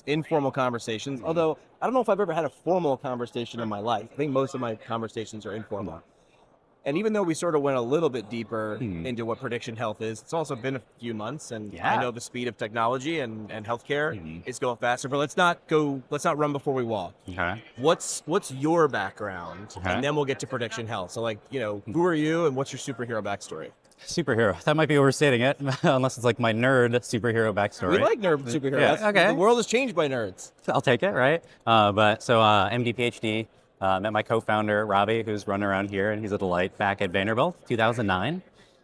informal conversations, although I don't know if I've ever had a formal conversation in my life. I think most of my conversations are informal. And even though we sort of went a little bit deeper into what prediction health is, it's also been a few months, and I know the speed of technology and healthcare is going faster. But let's not run before we walk. Okay. What's your background, and then we'll get to prediction health. So, like, who are you, and what's your superhero backstory? Superhero. That might be overstating it, unless it's like my nerd superhero backstory. We like nerd superheroes. Yeah, okay. The world is changed by nerds. I'll take it, right? MD, PhD. Met my co-founder, Robbie, who's running around here, and he's a delight, back at Vanderbilt, 2009.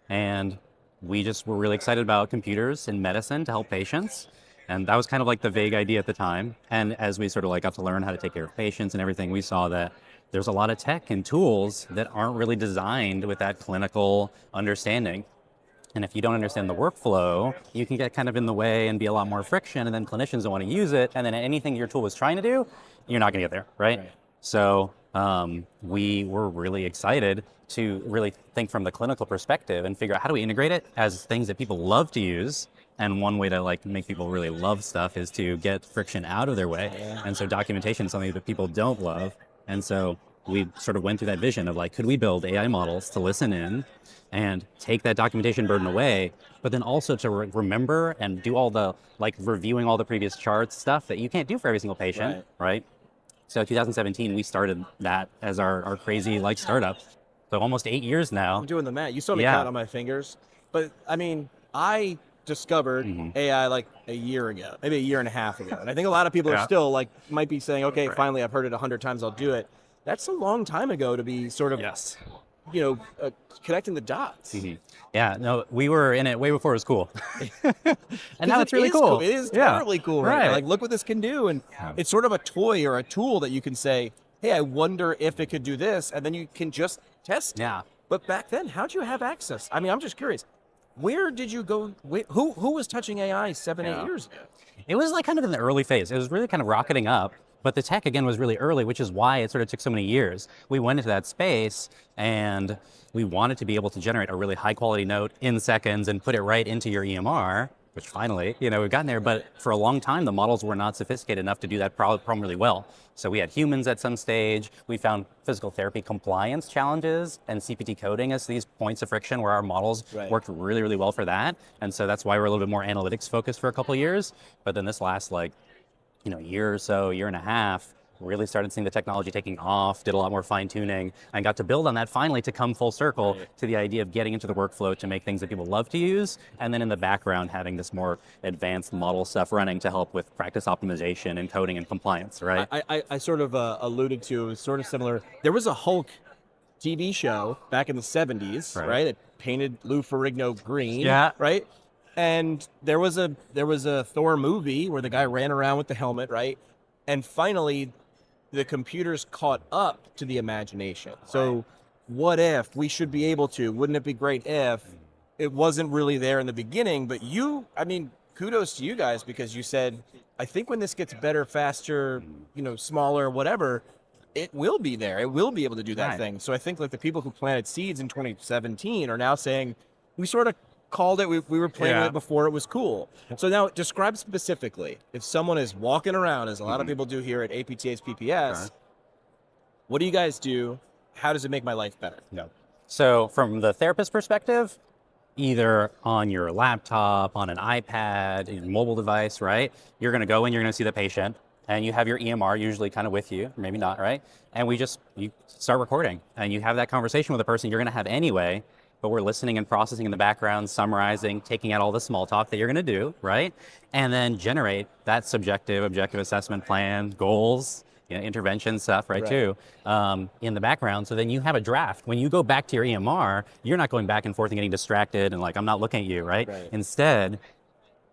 And we just were really excited about computers in medicine to help patients. And that was kind of like the vague idea at the time. And as we sort of like got to learn how to take care of patients and everything, we saw that there's a lot of tech and tools that aren't really designed with that clinical understanding. And if you don't understand the workflow, you can get kind of in the way and be a lot more friction, and then clinicians don't want to use it. And then anything your tool was trying to do, you're not going to get there, right? So we were really excited to really think from the clinical perspective and figure out how do we integrate it as things that people love to use. And one way to like make people really love stuff is to get friction out of their way. And so documentation is something that people don't love. And so we sort of went through that vision of like, could we build AI models to listen in and take that documentation burden away, but then also to remember and do all the like reviewing all the previous charts stuff that you can't do for every single patient, right? So 2017, we started that as our crazy like startup. So almost 8 years now. I'm doing the math. You saw me count on my fingers. But I mean, I discovered AI like a year ago, maybe a year and a half ago. And I think a lot of people are still like, might be saying, okay, finally I've heard it 100 times, I'll do it. That's a long time ago to be sort of, connecting the dots. Yeah, no, we were in it way before it was cool. And now it's really cool. It is totally cool, right? Like, look what this can do. And it's sort of a toy or a tool that you can say, hey, I wonder if it could do this. And then you can just test it. But back then, how'd you have access? I mean, I'm just curious. Where did you go? Who was touching AI 7, 8 years ago? It was like kind of in the early phase. It was really kind of rocketing up. But the tech, again, was really early, which is why it sort of took so many years. We went into that space, and we wanted to be able to generate a really high-quality note in seconds and put it right into your EMR, which finally, we've gotten there. But for a long time, the models were not sophisticated enough to do that problem really well. So we had humans at some stage. We found physical therapy compliance challenges and CPT coding as these points of friction where our models worked really, really well for that. And so that's why we're a little bit more analytics focused for a couple of years. But then this last year or so, year and a half, really started seeing the technology taking off, did a lot more fine tuning, and got to build on that finally to come full circle to the idea of getting into the workflow to make things that people love to use, and then in the background having this more advanced model stuff running to help with practice optimization and coding and compliance, right? I sort of alluded to, it was sort of similar. There was a Hulk TV show back in the 70s, right? It painted Lou Ferrigno green, right? And there was a Thor movie where the guy ran around with the helmet, right? And finally, the computers caught up to the imagination. So what if we should be able to? Wouldn't it be great if it wasn't really there in the beginning? But kudos to you guys, because you said, I think when this gets better, faster, smaller, whatever, it will be there. It will be able to do that thing. So I think like the people who planted seeds in 2017 are now saying, we sort of called it, we were playing with it before it was cool. So now describe specifically, if someone is walking around, as a lot of people do here at APTA's PPS, what do you guys do? How does it make my life better? So from the therapist perspective, either on your laptop, on an iPad, a mobile device, right? You're going to go in, you're going to see the patient, and you have your EMR usually kind of with you, maybe not, right? And you start recording, and you have that conversation with the person you're going to have anyway, but we're listening and processing in the background, summarizing, taking out all the small talk that you're going to do, right? And then generate that subjective, objective assessment plan, goals, intervention stuff, right, too, in the background. So then you have a draft. When you go back to your EMR, you're not going back and forth and getting distracted and like, I'm not looking at you, right? Instead,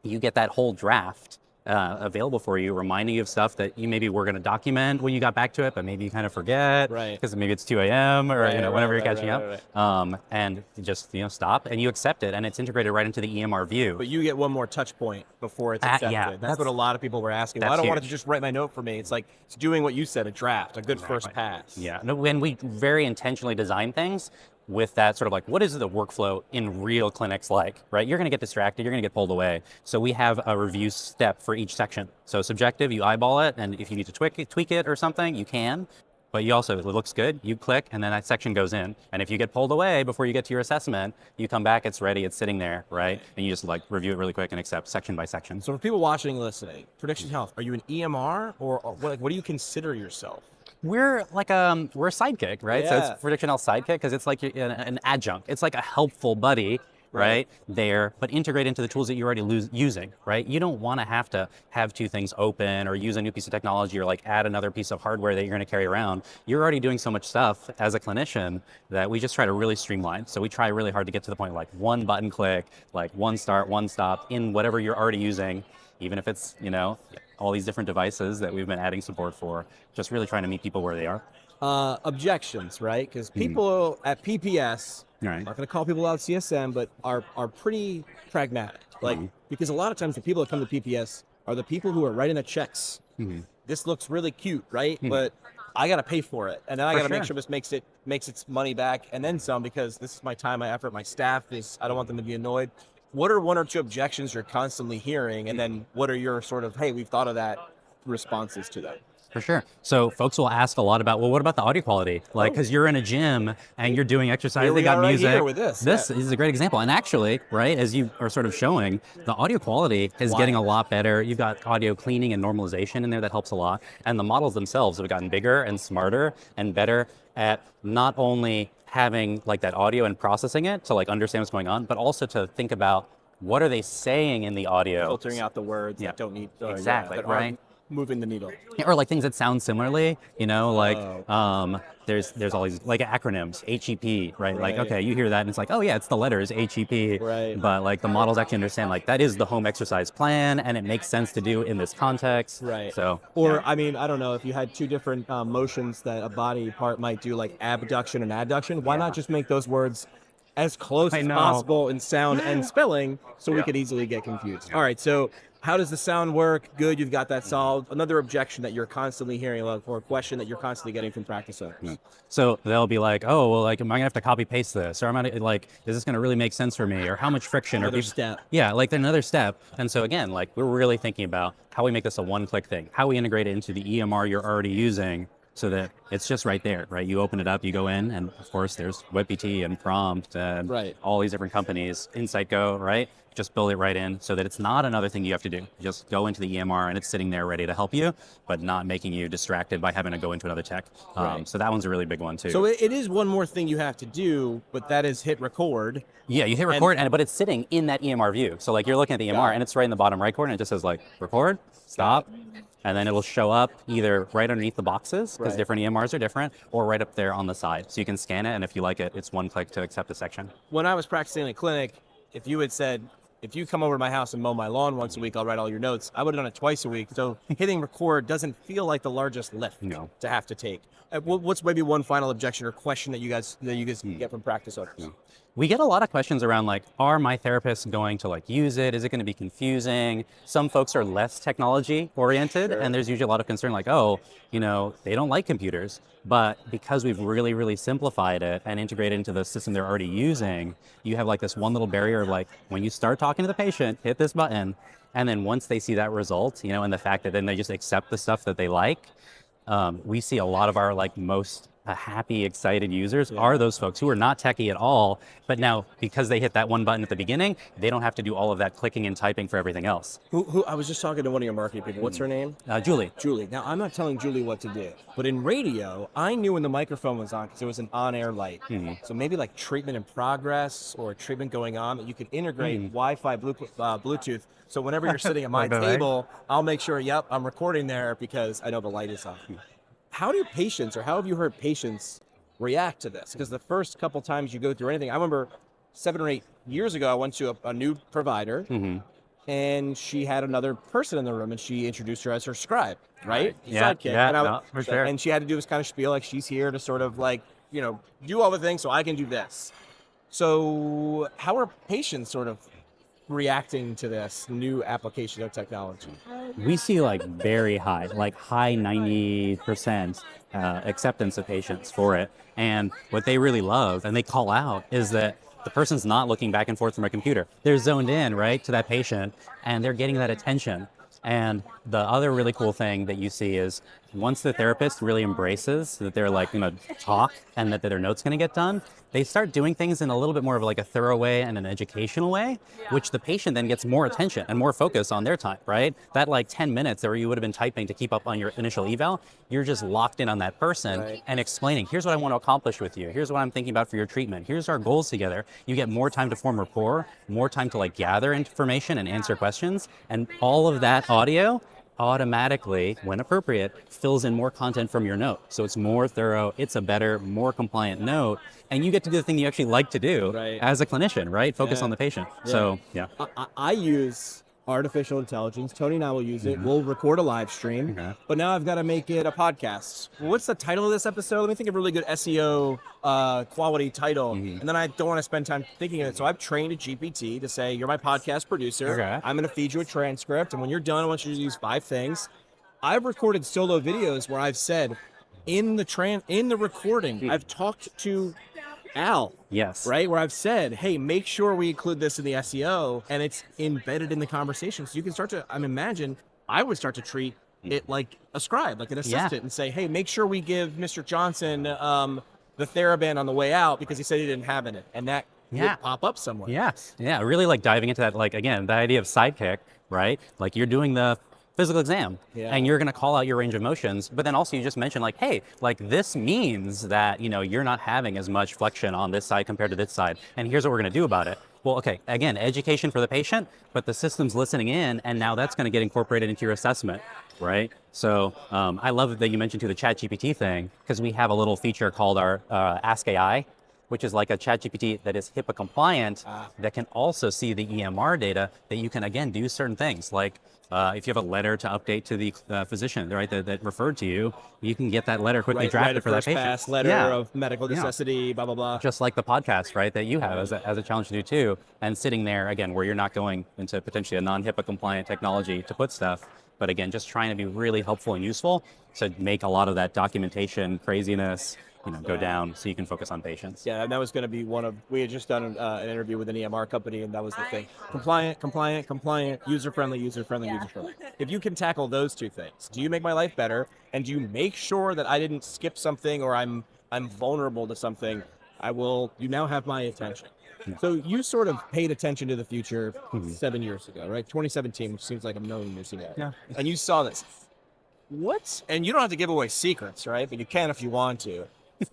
you get that whole draft available for you, reminding you of stuff that you maybe were going to document when you got back to it, but maybe you kind of forget because maybe it's 2 a.m. or whenever you're catching up. And just stop and you accept it, and it's integrated right into the EMR view. But you get one more touch point before it's accepted. That's what a lot of people were asking. Well, I don't want it to just write my note for me. It's like it's doing what you said, a draft, a good first pass. When we very intentionally design things, with that sort of like, what is the workflow in real clinics like, right? You're going to get distracted, you're going to get pulled away. So we have a review step for each section. So subjective, you eyeball it, and if you need to tweak it or something, you can. But you also, if it looks good, you click, and then that section goes in. And if you get pulled away before you get to your assessment, you come back, it's ready, it's sitting there, right? And you just like review it really quick and accept section by section. So for people watching and listening, Prediction Health, are you an EMR or what do you consider yourself? We're like we're a sidekick, right? Yeah. So it's Prediction Health Sidekick because it's like an adjunct. It's like a helpful buddy, right? There, but integrate into the tools that you're already using, right? You don't want to have two things open or use a new piece of technology or like add another piece of hardware that you're going to carry around. You're already doing so much stuff as a clinician that we just try to really streamline. So we try really hard to get to the point of like one button click, like one start, one stop in whatever you're already using, even if it's, you know, all these different devices that we've been adding support for, just really trying to meet people where they are. Objections, right? Because people at PPS, I'm not going to call people out CSM, but are pretty pragmatic. Like, because a lot of times the people that come to PPS are the people who are writing the checks. This looks really cute, right? But I got to pay for it. And then I got to make sure this makes its money back and then some, because this is my time, my effort, my staff I don't want them to be annoyed. What are one or two objections you're constantly hearing? And then what are your sort of, hey, we've thought of that responses to that? For sure. So folks will ask a lot about, well, what about the audio quality? Like, because you're in a gym and you're doing exercise, they got music. Here with this is a great example. And actually, right, as you are sort of showing, the audio quality is getting a lot better. You've got audio cleaning and normalization in there that helps a lot. And the models themselves have gotten bigger and smarter and better at not only having like that audio and processing it to like understand what's going on, but also to think about what are they saying in the audio. Filtering out the words that don't need, exactly, that right? aren't moving the needle. Or like things that sound similarly, you know, like there's all these like acronyms, HEP, right? Like, okay, you hear that and it's like, oh yeah, it's the letters HEP. Right. But like the models actually understand like that is the home exercise plan and it makes sense to do in this context. Right. So, or I mean, I don't know, if you had two different motions that a body part might do, like abduction and adduction, why not just make those words as close as possible in sound and spelling so we could easily get confused? All right, so how does the sound work? Good, you've got that solved. Another objection that you're constantly hearing, or a question that you're constantly getting from practice owners. So they'll be like, oh, well, like, am I gonna have to copy paste this? Or am I like, is this gonna really make sense for me? Or how much friction? Another step. Yeah, like another step. And so again, like we're really thinking about how we make this a one-click thing, how we integrate it into the EMR you're already using so that it's just right there, right? You open it up, you go in, and of course there's WebPT and Prompt and all these different companies, Insight Go, right? Just build it right in so that it's not another thing you have to do. You just go into the EMR and it's sitting there ready to help you, but not making you distracted by having to go into another tech. So that one's a really big one too. So it is one more thing you have to do, but that is hit record. Yeah, you hit record, but it's sitting in that EMR view. So like you're looking at the EMR and it's right in the bottom right corner and it just says like record, stop, and then it'll show up either right underneath the boxes, because different EMRs are different, or right up there on the side. So you can scan it, and if you like it, it's one click to accept the section. When I was practicing in a clinic, if you had said, if you come over to my house and mow my lawn once a week, I'll write all your notes, I would have done it twice a week. So hitting record doesn't feel like the largest lift to have to take. What's maybe one final objection or question that you guys get from practice owners? We get a lot of questions around like, are my therapists going to like use it? Is it going to be confusing? Some folks are less technology oriented and there's usually a lot of concern like, oh, you know, they don't like computers. But because we've really, really simplified it and integrated into the system they're already using, you have like this one little barrier of like, when you start talking to the patient, hit this button. And then once they see that result, you know, and the fact that then they just accept the stuff that they like, we see a lot of our like most happy, excited users are those folks who are not techie at all, but now because they hit that one button at the beginning, they don't have to do all of that clicking and typing for everything else. Who I was just talking to one of your marketing people. What's her name? Julie. Julie. Now, I'm not telling Julie what to do, but in radio, I knew when the microphone was on because it was an on-air light. So maybe like treatment in progress or treatment going on that you could integrate Wi-Fi, Bluetooth. So whenever you're sitting at my table, I'll make sure, I'm recording there because I know the light is on. How do patients, or how have you heard patients react to this? Because the first couple times you go through anything, I remember 7 or 8 years ago, I went to a new provider and she had another person in the room and she introduced her as her scribe, right? Sidekick. Yeah, for sure. And she had to do this kind of spiel, like she's here to sort of like, you know, do all the things so I can do this. So how are patients sort of reacting to this new application of technology? We see like very high, like high 90% acceptance of patients for it. And what they really love and they call out is that the person's not looking back and forth from a computer. They're zoned in, right, to that patient, and they're getting that attention. And the other really cool thing that you see is once the therapist really embraces that they're like going to talk and that their note's going to get done, they start doing things in a little bit more of like a thorough way and an educational way, which the patient then gets more attention and more focus on their time, right? That like 10 minutes where you would have been typing to keep up on your initial eval, you're just locked in on that person and explaining, here's what I want to accomplish with you. Here's what I'm thinking about for your treatment. Here's our goals together. You get more time to form rapport, more time to like gather information and answer questions. And all of that audio automatically, when appropriate, fills in more content from your note. So it's more thorough, it's a better, more compliant note, and you get to do the thing you actually like to do as a clinician, right? Focus on the patient. So, yeah. I use artificial intelligence. Tony and I will use it. We'll record a live stream, but now I've got to make it a podcast. What's the title of this episode? Let me think of a really good SEO quality title. And then I don't want to spend time thinking of it. So I've trained a GPT to say, you're my podcast producer. I'm going to feed you a transcript. And when you're done, I want you to use 5 things. I've recorded solo videos where I've said in the recording, I've talked to Al. Yes. Right? Where I've said, hey, make sure we include this in the SEO, and it's embedded in the conversation. So you can start to, I would start to treat it like a scribe, like an assistant, and say, hey, make sure we give Mr. Johnson the TheraBand on the way out because he said he didn't have it. And that would pop up somewhere. Yes. Yeah, really like diving into that, like, again, the idea of Sidekick, right? Like you're doing the physical exam and you're going to call out your range of motions, but then also you just mentioned like, hey, like this means that, you're not having as much flexion on this side compared to this side. And here's what we're going to do about it. Well, okay, again, education for the patient, but the system's listening in, and now that's going to get incorporated into your assessment, right? So I love that you mentioned too the ChatGPT thing, because we have a little feature called our Ask AI, which is like a ChatGPT that is HIPAA compliant, that can also see the EMR data that you can, again, do certain things. Like if you have a letter to update to the physician, right, that referred to you, you can get that letter quickly drafted for that patient. Pass letter of medical necessity, blah, blah, blah. Just like the podcast, right, that you have as a challenge to do too. And sitting there, again, where you're not going into potentially a non-HIPAA compliant technology to put stuff, but again, just trying to be really helpful and useful to make a lot of that documentation craziness go down so you can focus on patients. Yeah, and that was going to be we had just done an interview with an EMR company, and that was the thing. Compliant, user-friendly. If you can tackle those 2 things, do you make my life better? And do you make sure that I didn't skip something or I'm vulnerable to something? You now have my attention. So you sort of paid attention to the future 7 years ago, right? 2017, which seems like a million years ago. Yeah. And you saw this. And you don't have to give away secrets, right? But you can if you want to.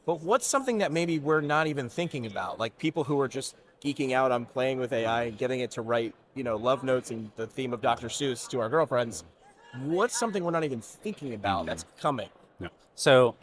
But what's something that maybe we're not even thinking about? Like people who are just geeking out on playing with AI and getting it to write, love notes and the theme of Dr. Seuss to our girlfriends. What's something we're not even thinking about that's coming? No. So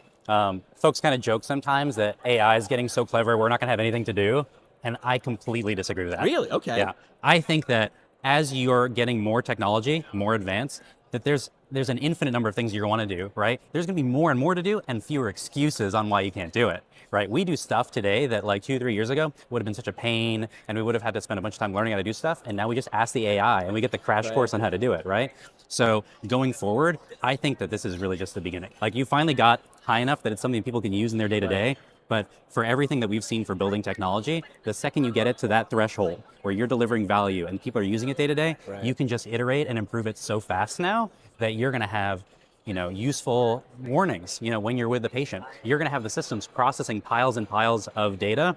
folks kind of joke sometimes that AI is getting so clever, we're not going to have anything to do. And I completely disagree with that. Really? Okay. Yeah. I think that as you're getting more technology, more advanced, that there's an infinite number of things you want to do, right? There's going to be more and more to do and fewer excuses on why you can't do it, right? We do stuff today that like 2-3 years ago would have been such a pain and we would have had to spend a bunch of time learning how to do stuff. And now we just ask the AI and we get the crash course on how to do it, right? So going forward, I think that this is really just the beginning. Like you finally got high enough that it's something people can use in their day-to-day. But for everything that we've seen for building technology, the second you get it to that threshold where you're delivering value and people are using it day to day, you can just iterate and improve it so fast now that you're going to have, useful warnings, when you're with the patient. You're going to have the systems processing piles and piles of data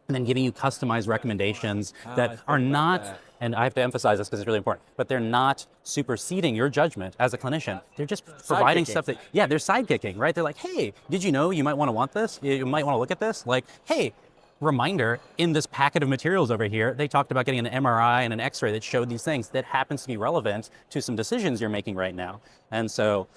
and then giving you customized recommendations that are not, and I have to emphasize this because it's really important, but they're not superseding your judgment as a clinician. They're just providing stuff that, they're sidekicking, right? They're like, hey, did you know you might want this? You might want to look at this. Like, hey, reminder, in this packet of materials over here, they talked about getting an MRI and an X-ray that showed these things that happens to be relevant to some decisions you're making right now. And so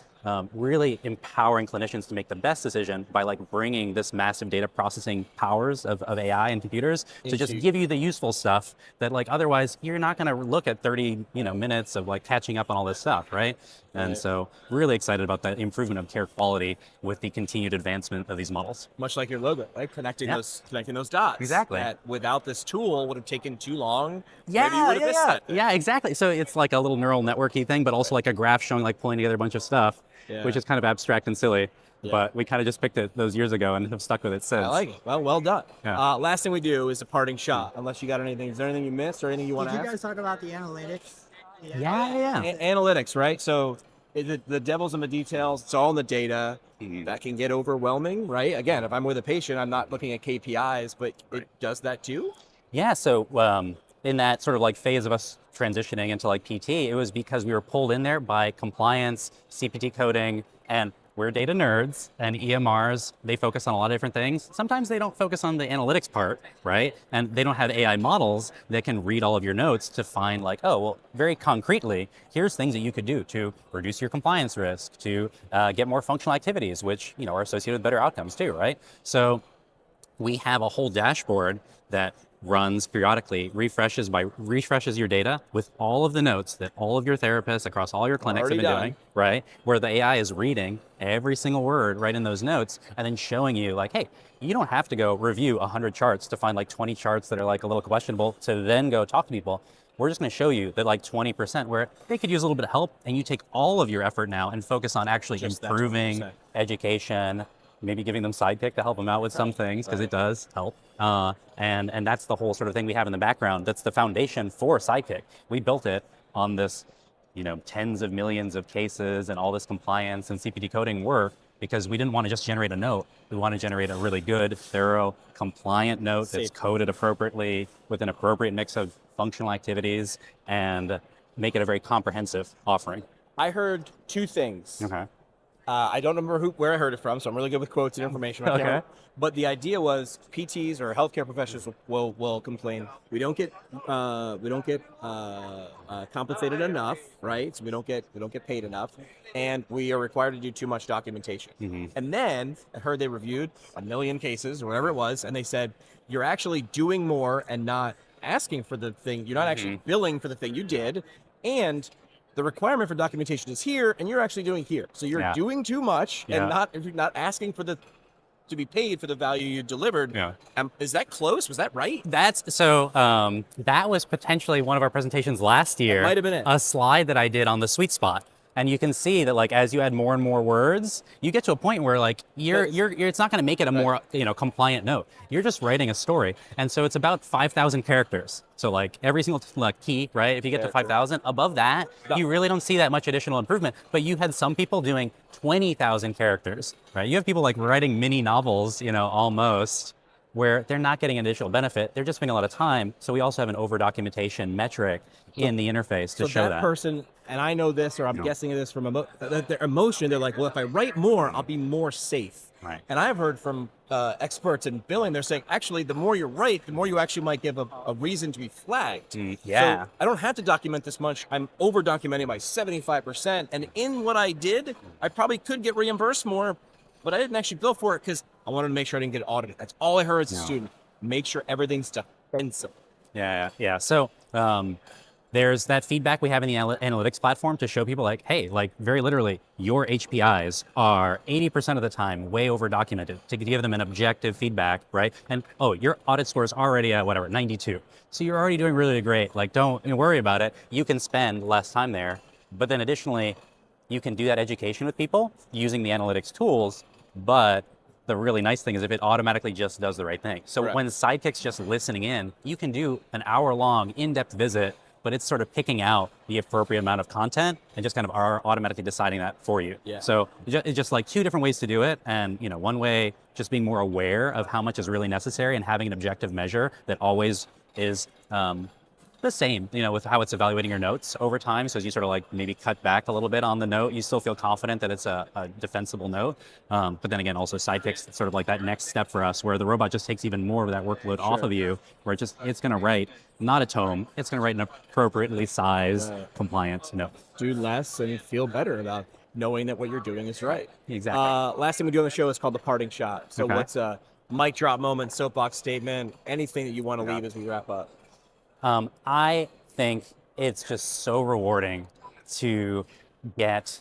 really empowering clinicians to make the best decision by like bringing this massive data processing powers of AI and computers to just give you the useful stuff that like otherwise you're not going to look at 30 minutes of like catching up on all this stuff, right? And so really excited about that improvement of care quality with the continued advancement of these models. Much like your logo, right? Connecting those dots. Exactly. That without this tool would have taken too long. Yeah, exactly. So it's like a little neural networky thing, but also like a graph showing like pulling together a bunch of stuff, which is kind of abstract and silly. But we kind of just picked it those years ago and have stuck with it since. I like it. Well done. Last thing we do is a parting shot. Unless you got anything, is there anything you missed or anything you want to ask? Did you guys talk about the analytics? Analytics, right? So the devil's in the details. It's all in the data. That can get overwhelming, right? Again, if I'm with a patient, I'm not looking at KPIs, but it does that too? Yeah, so in that sort of like phase of us transitioning into like PT, it was because we were pulled in there by compliance, CPT coding, and we're data nerds, and EMRs, they focus on a lot of different things. Sometimes they don't focus on the analytics part, right? And they don't have AI models that can read all of your notes to find like, oh, well, very concretely, here's things that you could do to reduce your compliance risk, to get more functional activities, which are associated with better outcomes too, right? So we have a whole dashboard that runs periodically, refreshes your data with all of the notes that all of your therapists across all your clinics have been doing, right? Where the AI is reading every single word right in those notes and then showing you like, hey, you don't have to go review 100 charts to find like 20 charts that are like a little questionable to then go talk to people. We're just going to show you that like 20% where they could use a little bit of help, and you take all of your effort now and focus on actually just improving education, maybe giving them Sidekick to help them out with some things, because it does help. And that's the whole sort of thing we have in the background. That's the foundation for Sidekick. We built it on this, tens of millions of cases and all this compliance and CPT coding work, because we didn't want to just generate a note. We want to generate a really good, thorough, compliant note that's coded appropriately with an appropriate mix of functional activities and make it a very comprehensive offering. I heard two things. Okay. I don't remember where I heard it from, so I'm really good with quotes and information. Okay. But the idea was PTs or healthcare professionals will complain. We don't get compensated enough, right? So we don't get paid enough, and we are required to do too much documentation. And then I heard they reviewed 1 million cases or whatever it was, and they said you're actually doing more and not asking for the thing. You're not actually billing for the thing you did, and the requirement for documentation is here, and you're actually doing here. So you're doing too much and not asking for to be paid for the value you delivered. Is that close? Was that right? That was potentially one of our presentations last year. That might have been it. A slide that I did on the sweet spot. And you can see that like as you add more and more words, you get to a point where like you're it's not going to make it a more compliant note. You're just writing a story, and so it's about 5,000 characters. So like every single key, right? If you get to 5,000, above that, you really don't see that much additional improvement. But you had some people doing 20,000 characters, right? You have people like writing mini novels, almost, where they're not getting an additional benefit. They're just spending a lot of time. So we also have an over documentation metric in the interface to show that. Person, and I know this, or I'm guessing this from their emotion, they're like, well, if I write more, I'll be more safe. Right. And I've heard from experts in billing, they're saying, actually, the more you write, the more you actually might give a reason to be flagged. So I don't have to document this much. I'm over documenting by 75%. And in what I did, I probably could get reimbursed more, but I didn't actually bill for it because I wanted to make sure I didn't get audited. That's all I heard as a student. Make sure everything's defensible. Yeah. So there's that feedback we have in the analytics platform to show people like, hey, like very literally, your HPIs are 80% of the time way over documented, to give them an objective feedback, right? And your audit score is already at 92. So you're already doing really great. Like, don't worry about it. You can spend less time there. But then additionally, you can do that education with people using the analytics tools, but the really nice thing is if it automatically just does the right thing. So when Sidekick's just listening in, you can do an hour-long in-depth visit, but it's sort of picking out the appropriate amount of content and just kind of are automatically deciding that for you. So it's just like two different ways to do it. And one way, just being more aware of how much is really necessary and having an objective measure that always is the same, with how it's evaluating your notes over time. So as you sort of like maybe cut back a little bit on the note, you still feel confident that it's a defensible note. But then again, also Sidekick's sort of like that next step for us, where the robot just takes even more of that workload off of you, where it's going to write not a tome, it's going to write an appropriately sized, compliant note. Do less and feel better about knowing that what you're doing is right. Exactly. Last thing we do on the show is called the parting shot. So Okay. what's a mic drop moment, soapbox statement, anything that you want to leave as we wrap up? I think it's just so rewarding to get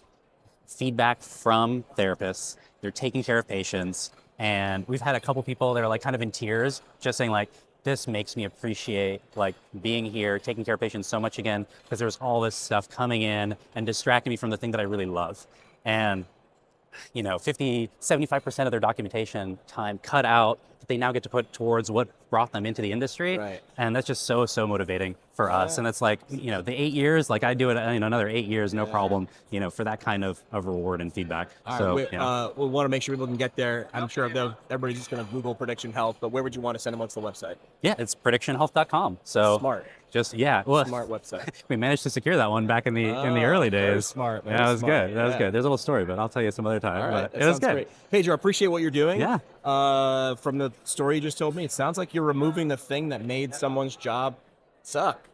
feedback from therapists. They're taking care of patients, and we've had a couple people that are like kind of in tears, just saying like, this makes me appreciate like being here, taking care of patients so much again, because there's all this stuff coming in and distracting me from the thing that I really love. And 75% of their documentation time cut out that they now get to put towards what brought them into the industry. Right. And that's just so motivating for us. And it's like, the 8 years, like I do it, another 8 years, no problem, for that kind of reward and feedback. All right, we want to make sure people can get there. I'm sure everybody's just going to Google Prediction Health, but where would you want to send them? What's the website? Yeah, it's predictionhealth.com. So smart. Smart website. We managed to secure that one back in the early days. Very smart. Yeah, that was good. That was good. There's a little story, but I'll tell you some other time. All right, But it was good. Great. Pedro, I appreciate what you're doing. Yeah. From the story you just told me, it sounds like you're removing the thing that made someone's job suck,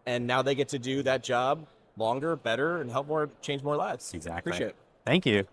and now they get to do that job longer, better, and change more lives. Exactly. Appreciate it. Thank you.